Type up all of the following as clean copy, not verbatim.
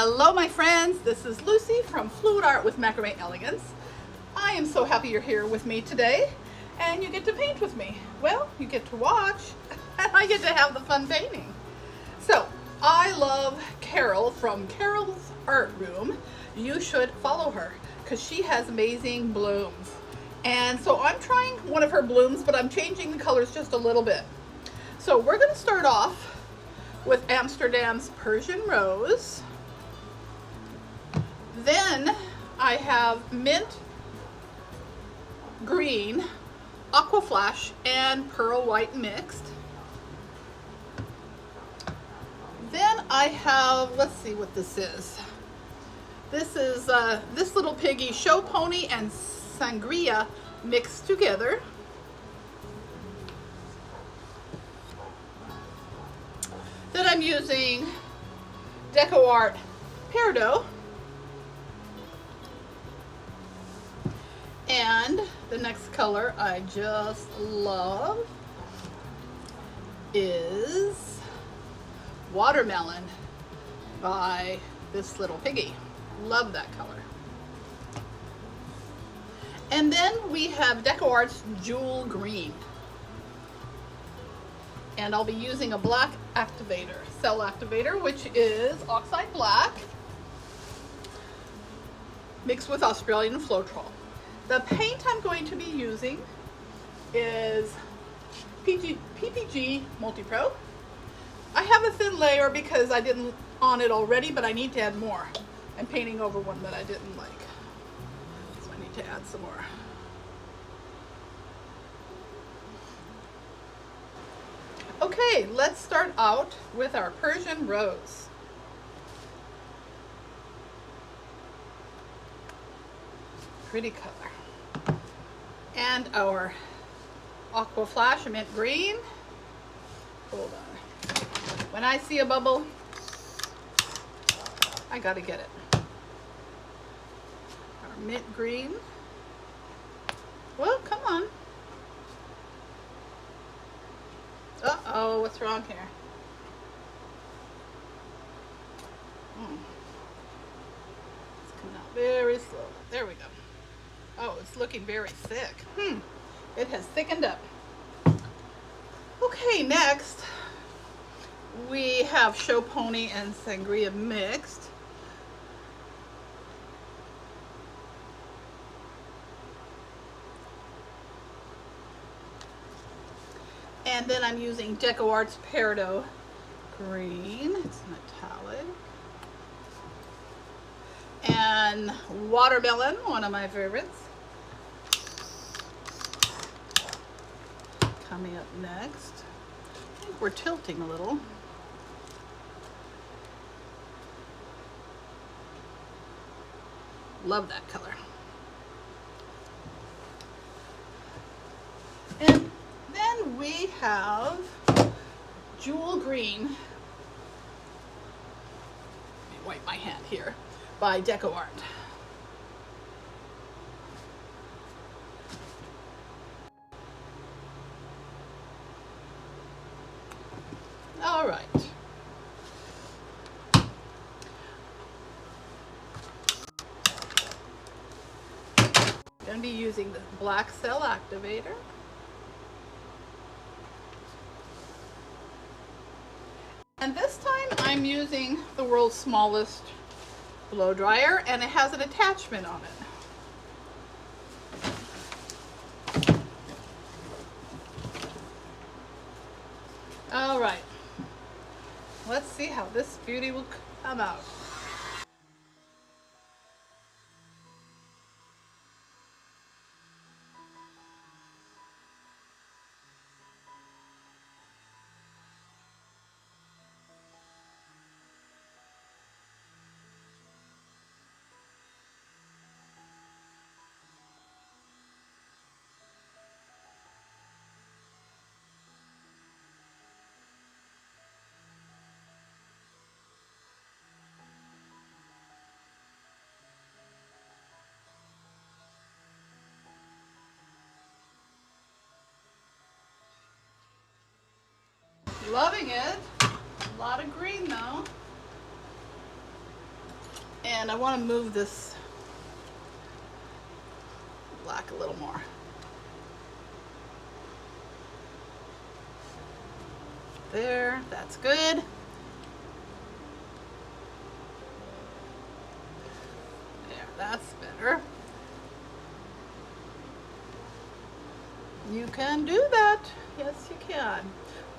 Hello my friends, this is Lucy from Fluid Art with Macrame Elegance. I am so happy you're here with me today and you get to paint with me. Well, you get to watch and I get to have the fun painting. So, I love Carol from Carol's Art Room. You should follow her because she has amazing blooms. And so I'm trying one of her blooms, but I'm changing the colors just a little bit. So we're going to start off with Amsterdam's Persian Rose. Then I have Mint Green, Aqua Flash, and Pearl White mixed. Then I have, let's see what this is. This is this little piggy, Show Pony and Sangria mixed together. Then I'm using Deco Art Peridot. And the next color I just love is Watermelon by this little piggy. Love that color. And then we have Deco Art's Jewel Green. And I'll be using a black activator, cell activator, which is oxide black mixed with Australian Floetrol. The paint I'm going to be using is PPG Multi-Pro. I have a thin layer because I didn't on it already, but I need to add more. I'm painting over one that I didn't like, so I need to add some more. Okay, let's start out with our Persian Rose. Pretty color. And our Aqua Flash Mint Green. Hold on. When I see a bubble, I gotta get it. Our Mint Green. Well, come on. Uh-oh, what's wrong here? It's coming out very slowly. There we go. Oh, it's looking very thick. It has thickened up. Okay, next we have Show Pony and Sangria mixed. And then I'm using Deco Art's Peridot Green. It's metallic. And Watermelon, one of my favorites. Coming up next. I think we're tilting a little. Love that color. And then we have Jewel Green. Let me wipe my hand here. By Deco Art. All right. I'm going to be using the black cell activator. And this time I'm using the world's smallest blow dryer, and it has an attachment on it. All right, let's see how this beauty will come out. Loving it. A lot of green though. And I want to move this black a little more. There, that's good. There, that's better. You can do that. Yes, you can.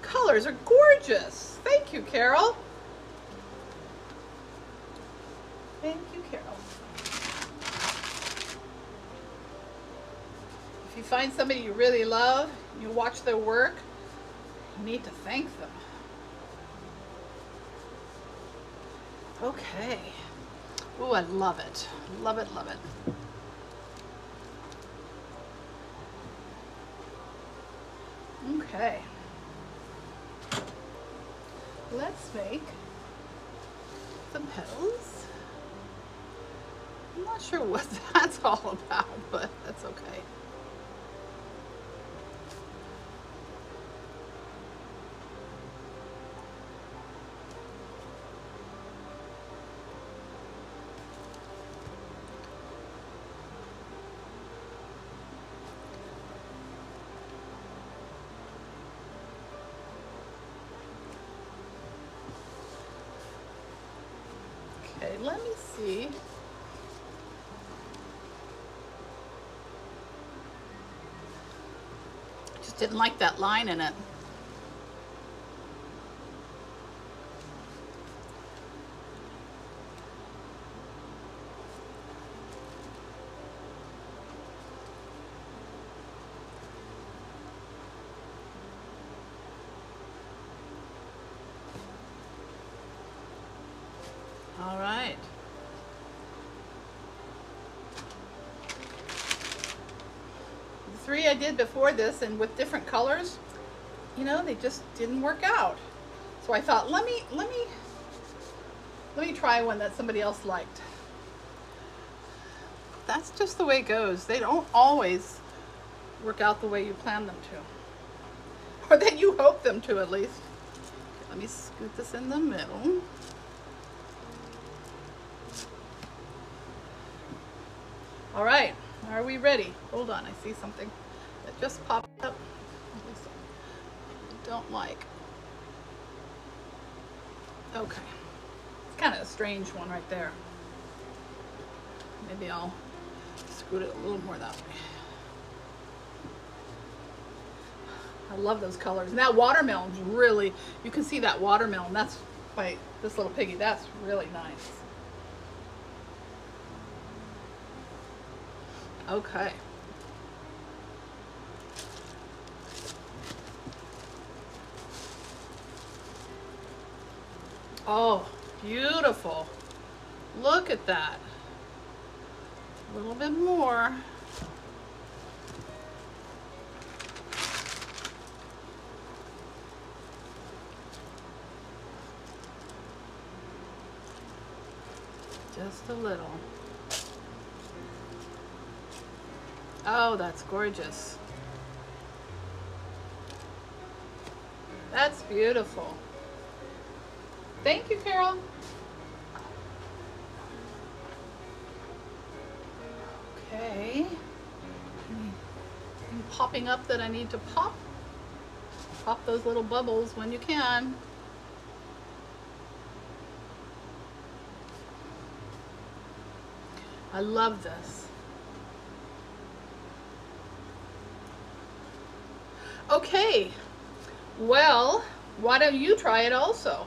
Colors are gorgeous. Thank you, Carol. Thank you, Carol. If you find somebody you really love, you watch their work, you need to thank them. Okay. Oh, I love it. Love it, love it. Okay. Let's make some petals. I'm not sure what that's all about, but that's okay. Okay, let me see. Just didn't like that line in it. All right. The three I did before this and with different colors, you know, they just didn't work out. So I thought, let me try one that somebody else liked. That's just the way it goes. They don't always work out the way you plan them to. Or that you hope them to, at least. Let me scoot this in the middle. All right, are we ready? Hold on, I see something that just popped up. I don't like. Okay, it's kind of a strange one right there. Maybe I'll scoot it a little more that way. I love those colors. And that watermelon's really, you can see that watermelon. That's by this little piggy. That's really nice. Okay. Oh, beautiful. Look at that. A little bit more. Just a little. Oh, that's gorgeous. That's beautiful. Thank you, Carol. Okay. And popping up that I need to pop. Pop those little bubbles when you can. I love this. Okay, well, why don't you try it also?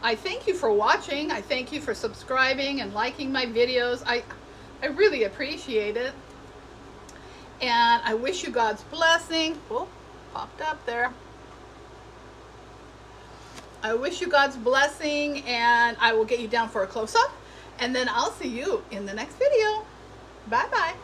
I thank you for watching. I thank you for subscribing and liking my videos. I really appreciate it. And I wish you God's blessing. Oh, popped up there. I wish you God's blessing, and I will get you down for a close-up. And then I'll see you in the next video. Bye-bye.